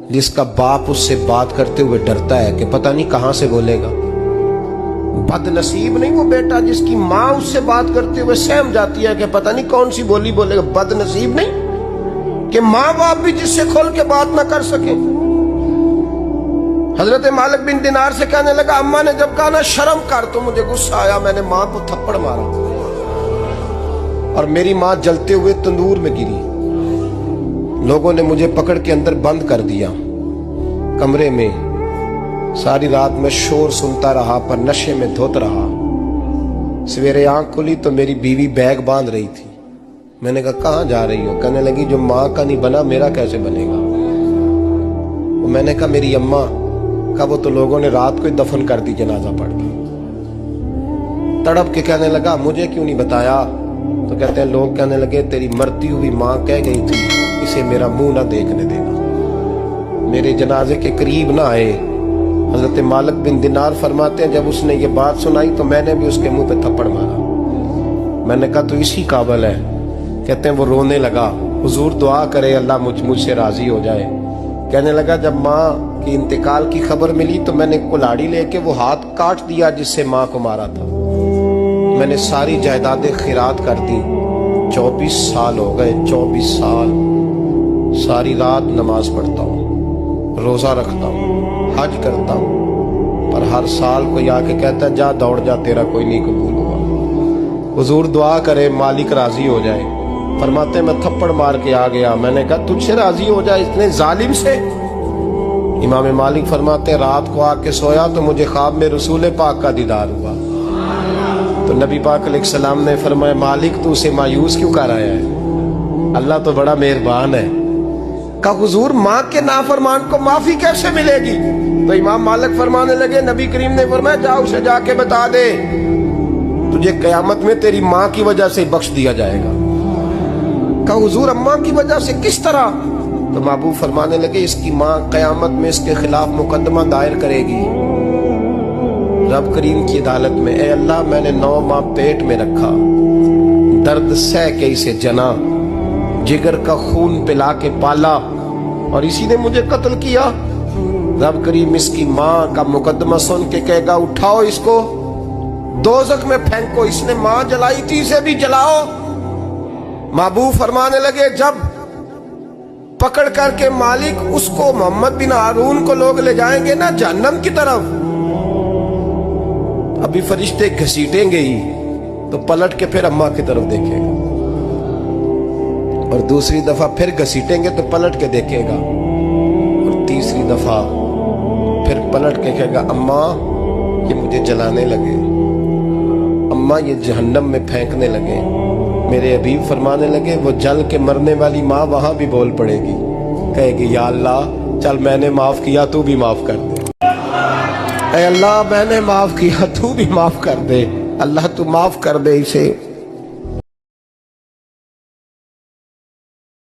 جس کا باپ اس سے بات کرتے ہوئے ڈرتا ہے کہ پتہ نہیں کہاں سے بولے گا. بد نصیب نہیں وہ بیٹا جس کی ماں اس سے بات کرتے ہوئے سہم جاتی ہے کہ پتہ نہیں کون سی بولی بولے گا. بد نصیب نہیں کہ ماں باپ بھی جس سے کھول کے بات نہ کر سکے. حضرت مالک بن دینار سے کہنے لگا اماں نے جب کہا نا شرم کر تو مجھے غصہ آیا, میں نے ماں کو تھپڑ مارا اور میری ماں جلتے ہوئے تندور میں گری. لوگوں نے مجھے پکڑ کے اندر بند کر دیا کمرے میں. ساری رات میں شور سنتا رہا پر نشے میں دھوت رہا. سویرے آنکھ کھلی تو میری بیوی بیگ باندھ رہی تھی. میں نے کہا کہاں جا رہی ہو؟ کہنے لگی جو ماں کا نہیں بنا میرا کیسے بنے گا. میں نے کہا میری اماں کا وہ تو لوگوں نے رات کو ہی دفن کر دی جنازہ پڑھ کے. تڑپ کے کہنے لگا مجھے کیوں نہیں بتایا؟ تو کہتے ہیں لوگ کہنے لگے تیری مرتی ہوئی ماں کہہ گئی تھی اسے میرا منہ نہ دیکھنے دینا. میرے جنازے کے قریب نہ آئے. حضرت مالک بن دینار فرماتے ہیں جب اس نے یہ بات سنائی تو میں نے بھی اس کے منہ پہ تھپڑ مارا. میں نے کہا تو اسی قابل ہے. کہتے ہیں وہ رونے لگا حضور دعا کرے اللہ مجھ سے راضی ہو جائے. کہنے لگا جب ماں کی انتقال کی خبر ملی تو میں نے کلاڑی لے کے وہ ہاتھ کاٹ دیا جس سے ماں کو مارا تھا. میں نے ساری جائیدادیں خیرات کر دی. 24 سال ہو گئے. 24 سال ساری رات نماز پڑھتا ہوں, روزہ رکھتا ہوں, حج کرتا ہوں, پر ہر سال کوئی آ کے کہتا ہے جا دوڑ جا تیرا کوئی نہیں قبول ہوا. حضور دعا کرے مالک راضی ہو جائے. فرماتے میں تھپڑ مار کے آ گیا. میں نے کہا تجھ سے راضی ہو جائے اتنے ظالم سے؟ امام مالک فرماتے رات کو آ کے سویا تو مجھے خواب میں رسول پاک کا دیدار ہوا. تو نبی پاک علیہ السلام نے فرمایا مالک تو اسے مایوس کیوں کر آیا ہے؟ اللہ تو بڑا مہربان ہے. کہا حضور ماں کے نافرمان کو معافی کیسے ملے گی؟ تو امام مالک فرمانے لگے نبی کریم نے فرمایا جا اسے جا کے بتا دے تجھے قیامت میں تیری ماں کی وجہ سے بخش دیا جائے گا. کہا حضور اماں کی وجہ سے کس طرح؟ تو محبوب فرمانے لگے اس کی ماں قیامت میں اس کے خلاف مقدمہ دائر کرے گی رب کریم کی عدالت میں. اے اللہ میں نے 9 ماہ پیٹ میں رکھا, درد سہ کے اسے جنا, جگر کا خون پلا کے پالا اور اسی نے مجھے قتل کیا. رب کریم اس کی ماں کا مقدمہ سن کے کہے گا اٹھاؤ اس کو دوزخ میں پھینکو, اس نے ماں جلائی تھی اسے بھی جلاؤ. محبوب فرمانے لگے جب پکڑ کر کے مالک اس کو محمد بن ہارون کو لوگ لے جائیں گے نا جہنم کی طرف, ابھی فرشتے گھسیٹیں گے ہی تو پلٹ کے پھر اماں کی طرف دیکھے گا اور دوسری دفعہ پھر گھسیٹیں گے تو پلٹ کے دیکھے گا اور تیسری دفعہ پھر پلٹ کے کہے گا اماں یہ مجھے جلانے لگے, اماں یہ جہنم میں پھینکنے لگے. میرے حبیب فرمانے لگے وہ جل کے مرنے والی ماں وہاں بھی بول پڑے گی, کہے گی یا اللہ چل میں نے معاف کیا تو بھی معاف کر دے. اے اللہ میں نے معاف کیا تو بھی معاف کر دے. اللہ تو معاف کر دے اسے.